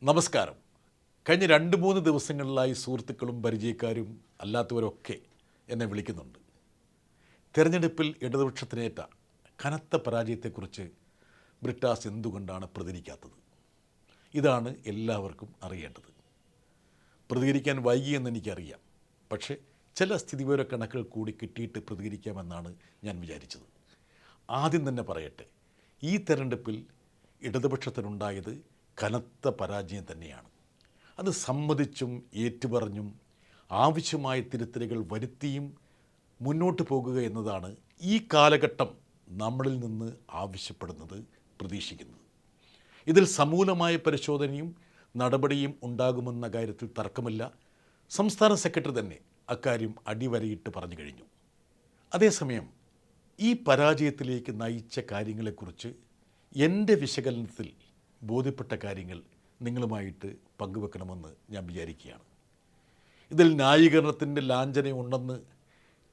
നമസ്കാരം. കഴിഞ്ഞ 2-3 ദിവസങ്ങളിലായി സുഹൃത്തുക്കളും പരിചയക്കാരും അല്ലാത്തവരൊക്കെ എന്നെ വിളിക്കുന്നുണ്ട്. തെരഞ്ഞെടുപ്പിൽ ഇടതുപക്ഷത്തിനേറ്റ കനത്ത പരാജയത്തെക്കുറിച്ച് ബ്രിട്ടാസ് എന്തുകൊണ്ടാണ് പ്രതികരിക്കാത്തത്? ഇതാണ് എല്ലാവർക്കും അറിയേണ്ടത്. പ്രതികരിക്കാൻ വൈകിയെന്ന് എനിക്കറിയാം. പക്ഷേ ചില സ്ഥിതിവിവര കണക്കുകൾ കൂടി കിട്ടിയിട്ട് പ്രതികരിക്കാമെന്നാണ് ഞാൻ വിചാരിച്ചത്. ആദ്യം തന്നെ പറയട്ടെ, ഈ തെരഞ്ഞെടുപ്പിൽ ഇടതുപക്ഷത്തിനുണ്ടായത് കനത്ത പരാജയം തന്നെയാണ്. അത് സമ്മതിച്ചും ഏറ്റുപറഞ്ഞും ആവശ്യമായ തിരുത്തലുകൾ വരുത്തിയും മുന്നോട്ട് പോകുക എന്നതാണ് ഈ കാലഘട്ടം നമ്മളിൽ നിന്ന് ആവശ്യപ്പെടുന്നത്, പ്രതീക്ഷിക്കുന്നത്. ഇതിൽ സമൂലമായ പരിശോധനയും നടപടിയും ഉണ്ടാകുമെന്ന കാര്യത്തിൽ തർക്കമില്ല. സംസ്ഥാന സെക്രട്ടറി തന്നെ അക്കാര്യം അടിവരയിട്ട് പറഞ്ഞു കഴിഞ്ഞു. അതേസമയം ഈ പരാജയത്തിലേക്ക് നയിച്ച കാര്യങ്ങളെക്കുറിച്ച് എൻ്റെ വിശകലനത്തിൽ ബോധ്യപ്പെട്ട കാര്യങ്ങൾ നിങ്ങളുമായിട്ട് പങ്കുവെക്കണമെന്ന് ഞാൻ വിചാരിക്കുകയാണ്. ഇതിൽ ന്യായീകരണത്തിൻ്റെ ലാഞ്ചനയുണ്ടെന്ന്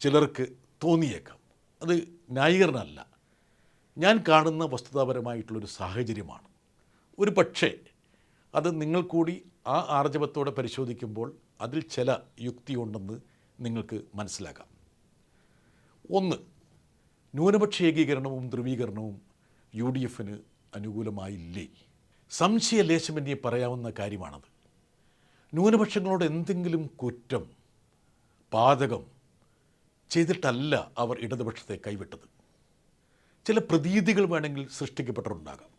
ചിലർക്ക് തോന്നിയേക്കാം. അത് ന്യായീകരണമല്ല, ഞാൻ കാണുന്ന വസ്തുതാപരമായിട്ടുള്ളൊരു സാഹചര്യമാണ്. ഒരു പക്ഷേ അത് നിങ്ങൾ കൂടി ആ ആർജവത്തോടെ പരിശോധിക്കുമ്പോൾ അതിൽ ചില യുക്തിയുണ്ടെന്ന് നിങ്ങൾക്ക് മനസ്സിലാക്കാം. ഒന്ന്, ന്യൂനപക്ഷ ഏകീകരണവും ധ്രുവീകരണവും UDFന് അനുകൂലമായില്ലേ? സംശയലേശമെന്നേ പറയാവുന്ന കാര്യമാണത്. ന്യൂനപക്ഷങ്ങളോട് എന്തെങ്കിലും കുറ്റം, പാതകം ചെയ്തിട്ടല്ല അവർ ഇടതുപക്ഷത്തെ കൈവിട്ടത്. ചില പ്രതീതികൾ വേണമെങ്കിൽ സൃഷ്ടിക്കപ്പെട്ടിട്ടുണ്ടാകാം.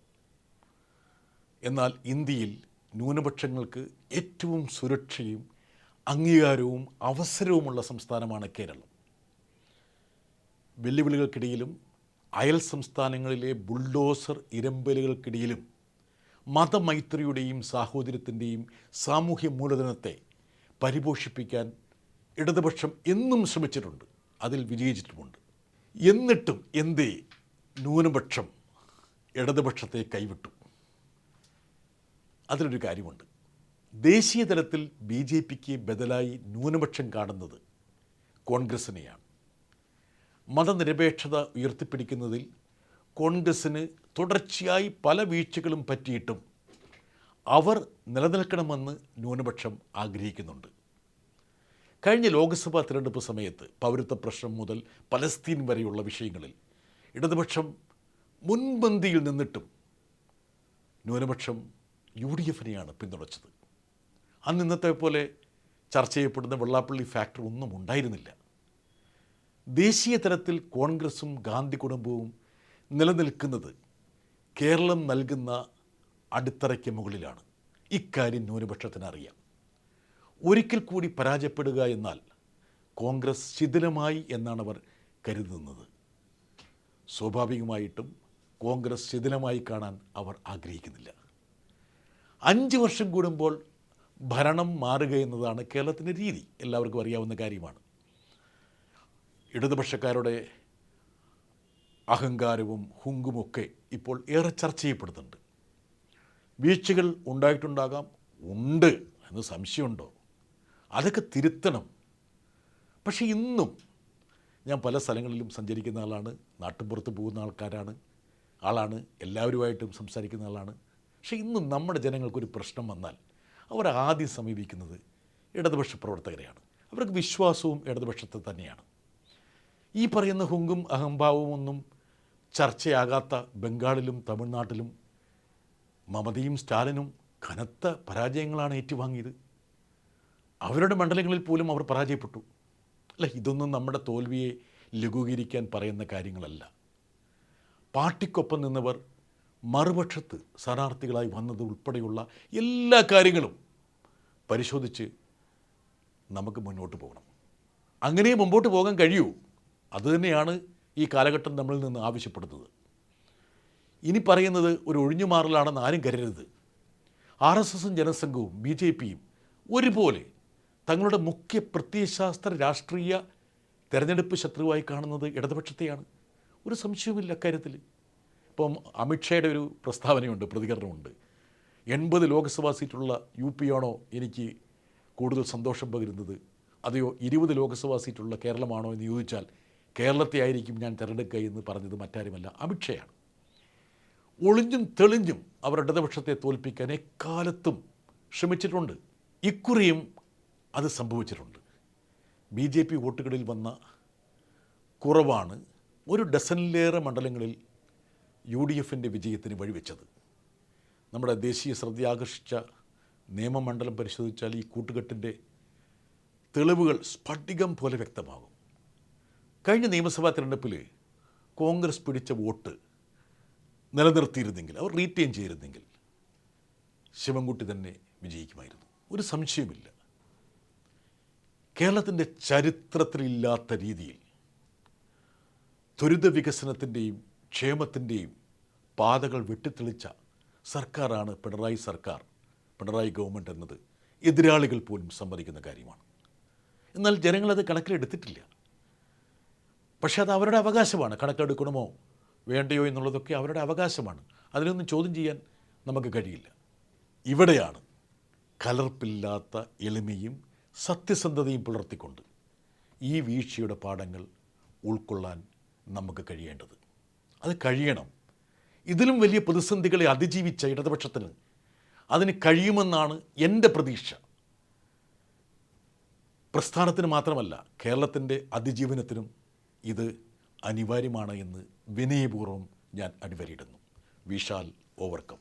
എന്നാൽ ഇന്ത്യയിൽ ന്യൂനപക്ഷങ്ങൾക്ക് ഏറ്റവും സുരക്ഷയും അംഗീകാരവും അവസരവുമുള്ള സംസ്ഥാനമാണ് കേരളം. വെല്ലുവിളികൾക്കിടയിലും അയൽ സംസ്ഥാനങ്ങളിലെ ബുൾഡോസർ ഇരമ്പലുകൾക്കിടയിലും മതമൈത്രിയുടെയും സാഹോദര്യത്തിൻ്റെയും സാമൂഹ്യ മൂലധനത്തെ പരിപോഷിപ്പിക്കാൻ ഇടതുപക്ഷം എന്നും ശ്രമിച്ചിട്ടുണ്ട്, അതിൽ വിജയിച്ചിട്ടുമുണ്ട്. എന്നിട്ടും എന്തേ ന്യൂനപക്ഷം ഇടതുപക്ഷത്തെ കൈവിട്ടു? അതിലൊരു കാര്യമുണ്ട്. ദേശീയ തലത്തിൽ BJPക്ക് ബദലായി ന്യൂനപക്ഷം കാണുന്നത് കോൺഗ്രസിനെയാണ്. മതനിരപേക്ഷത ഉയർത്തിപ്പിടിക്കുന്നതിൽ കോൺഗ്രസ്സിന് തുടർച്ചയായി പല വീഴ്ചകളും പറ്റിയിട്ടും അവർ നിലനിൽക്കണമെന്ന് ന്യൂനപക്ഷം ആഗ്രഹിക്കുന്നുണ്ട്. കഴിഞ്ഞ ലോക്സഭാ തിരഞ്ഞെടുപ്പ് സമയത്ത് പൗരത്വ പ്രശ്നം മുതൽ പലസ്തീൻ വരെയുള്ള വിഷയങ്ങളിൽ ഇടതുപക്ഷം മുൻപന്തിയിൽ നിന്നിട്ടും ന്യൂനപക്ഷം UDFനെയാണ് പിന്തുണച്ചത്. അന്ന് ഇന്നത്തെ പോലെ ചർച്ച ചെയ്യപ്പെടുന്ന വെള്ളാപ്പള്ളി ഫാക്ടർ ഒന്നും ഉണ്ടായിരുന്നില്ല. ദേശീയ തലത്തിൽ കോൺഗ്രസും ഗാന്ധി കുടുംബവും നിലനിൽക്കുന്നത് കേരളം നൽകുന്ന അടിത്തറയ്ക്ക് മുകളിലാണ്. ഇക്കാര്യം ന്യൂനപക്ഷത്തിന് അറിയാം. ഒരിക്കൽ കൂടി പരാജയപ്പെടുക എന്നാൽ കോൺഗ്രസ് ശിഥിലമായി എന്നാണ് അവർ കരുതുന്നത്. സ്വാഭാവികമായിട്ടും കോൺഗ്രസ് ശിഥിലമായി കാണാൻ അവർ ആഗ്രഹിക്കുന്നില്ല. 5 വർഷം കൂടുമ്പോൾ ഭരണം മാറുക എന്നതാണ് കേരളത്തിൻ്റെ രീതി, എല്ലാവർക്കും അറിയാവുന്ന കാര്യമാണ്. ഇടതുപക്ഷക്കാരുടെ അഹങ്കാരവും ഹുങ്കുമൊക്കെ ഇപ്പോൾ ഏറെ ചർച്ച ചെയ്യപ്പെടുന്നുണ്ട്. വീഴ്ചകൾ ഉണ്ടായിട്ടുണ്ടാകാം, ഉണ്ട് എന്ന് സംശയമുണ്ടോ? അതൊക്കെ തിരുത്തണം. പക്ഷേ ഇന്നും ഞാൻ പല സ്ഥലങ്ങളിലും സഞ്ചരിക്കുന്ന ആളാണ്, നാട്ടുമ്പുറത്ത് പോകുന്ന ആളാണ്, എല്ലാവരുമായിട്ടും സംസാരിക്കുന്ന ആളാണ്. പക്ഷേ ഇന്നും നമ്മുടെ ജനങ്ങൾക്കൊരു പ്രശ്നം വന്നാൽ അവർ ആദ്യം സമീപിക്കുന്നത് ഇടതുപക്ഷ പ്രവർത്തകരെയാണ്. അവർക്ക് വിശ്വാസവും ഇടതുപക്ഷത്തെ തന്നെയാണ്. ഈ പറയുന്ന ഹുങ്കും അഹംഭാവവും ഒന്നും ചർച്ചയാകാത്ത ബംഗാളിലും തമിഴ്നാട്ടിലും മമതയും സ്റ്റാലിനും കനത്ത പരാജയങ്ങളാണ് ഏറ്റുവാങ്ങിയത്. അവരുടെ മണ്ഡലങ്ങളിൽ പോലും അവർ പരാജയപ്പെട്ടു. അല്ല, ഇതൊന്നും നമ്മുടെ തോൽവിയെ ലഘൂകരിക്കാൻ പറയുന്ന കാര്യങ്ങളല്ല. പാർട്ടിക്കൊപ്പം നിന്നവർ മറുപക്ഷത്ത് സ്ഥാനാർത്ഥികളായി വന്നത് ഉൾപ്പെടെയുള്ള എല്ലാ കാര്യങ്ങളും പരിശോധിച്ച് നമുക്ക് മുന്നോട്ട് പോകണം. അങ്ങനെ മുമ്പോട്ട് പോകാൻ കഴിയൂ. അതുതന്നെയാണ് ഈ കാലഘട്ടം നമ്മളിൽ നിന്ന് ആവശ്യപ്പെടുന്നത്. ഇനി പറയുന്നത് ഒരു ഒഴിഞ്ഞുമാറലാണെന്ന് ആരും കരുതരുത്. RSSും ജനസംഘവും BJPയും ഒരുപോലെ തങ്ങളുടെ മുഖ്യ പ്രത്യയശാസ്ത്ര രാഷ്ട്രീയ തെരഞ്ഞെടുപ്പ് ശത്രുവായി കാണുന്നത് ഇടതുപക്ഷത്തെയാണ്. ഒരു സംശയവുമില്ല അക്കാര്യത്തിൽ. ഇപ്പം അമിത്ഷായുടെ ഒരു പ്രസ്താവനയുണ്ട്, പ്രതികരണമുണ്ട്. 80 ലോക്സഭാ സീറ്റുള്ള UP ആണോ എനിക്ക് കൂടുതൽ സന്തോഷം പകരുന്നത്, അതെയോ 20 ലോക്സഭാ സീറ്റുള്ള കേരളമാണോ എന്ന് ചോദിച്ചാൽ കേരളത്തെ ആയിരിക്കും ഞാൻ തിരഞ്ഞെടുക്കുക എന്ന് പറഞ്ഞത് മറ്റാരുമല്ല, അമിത്ഷായാണ്. ഒളിഞ്ഞും തെളിഞ്ഞും അവർ ഇടതുപക്ഷത്തെ തോൽപ്പിക്കാൻ എക്കാലത്തും ശ്രമിച്ചിട്ടുണ്ട്. ഇക്കുറിയും അത് സംഭവിച്ചിട്ടുണ്ട്. BJP വോട്ടുകളിൽ വന്ന കുറവാണ് ഒരു ഡസനിലേറെ മണ്ഡലങ്ങളിൽ UDFൻ്റെ വിജയത്തിന് വഴിവെച്ചത്. നമ്മുടെ ദേശീയ ശ്രദ്ധ ആകർഷിച്ച നിയമമണ്ഡലം പരിശോധിച്ചാൽ ഈ കൂട്ടുകെട്ടിൻ്റെ തെളിവുകൾ സ്ഫടികം പോലെ വ്യക്തമാകും. കഴിഞ്ഞ നിയമസഭാ തിരഞ്ഞെടുപ്പിൽ കോൺഗ്രസ് പിടിച്ച വോട്ട് നിലനിർത്തിയിരുന്നെങ്കിൽ, അവർ റീറ്റെയിൻ ചെയ്തിരുന്നെങ്കിൽ ശിവൻകുട്ടി തന്നെ വിജയിക്കുമായിരുന്നു, ഒരു സംശയമില്ല. കേരളത്തിൻ്റെ ചരിത്രത്തിലില്ലാത്ത രീതിയിൽ ത്വരിത വികസനത്തിൻ്റെയും ക്ഷേമത്തിൻ്റെയും പാതകൾ വെട്ടിത്തെളിച്ച സർക്കാരാണ് പിണറായി സർക്കാർ, പിണറായി ഗവൺമെൻറ് എന്നത് എതിരാളികൾ പോലും സമ്മതിക്കുന്ന കാര്യമാണ്. എന്നാൽ ജനങ്ങളത് കണക്കിലെടുത്തിട്ടില്ല. പക്ഷേ അത് അവരുടെ അവകാശമാണ്. കണക്കെടുക്കണമോ വേണ്ടയോ എന്നുള്ളതൊക്കെ അവരുടെ അവകാശമാണ്. അതിനൊന്നും ചോദ്യം ചെയ്യാൻ നമുക്ക് കഴിയില്ല. ഇവിടെയാണ് കലർപ്പില്ലാത്ത എളിമയും സത്യസന്ധതയും പുലർത്തിക്കൊണ്ട് ഈ വീഴ്ചയുടെ പാഠങ്ങൾ ഉൾക്കൊള്ളാൻ നമുക്ക് കഴിയേണ്ടത്. അത് കഴിയണം. ഇതിലും വലിയ പ്രതിസന്ധികളെ അതിജീവിച്ച ഇടതുപക്ഷത്തിന് അതിന് കഴിയുമെന്നാണ് എൻ്റെ പ്രതീക്ഷ. പ്രസ്ഥാനത്തിന് മാത്രമല്ല, കേരളത്തിൻ്റെ അതിജീവനത്തിനും ഇത് അനിവാര്യമാണ് എന്ന് വിനയപൂർവ്വം ഞാൻ അടിവരയിടുന്നു. We shall overcome.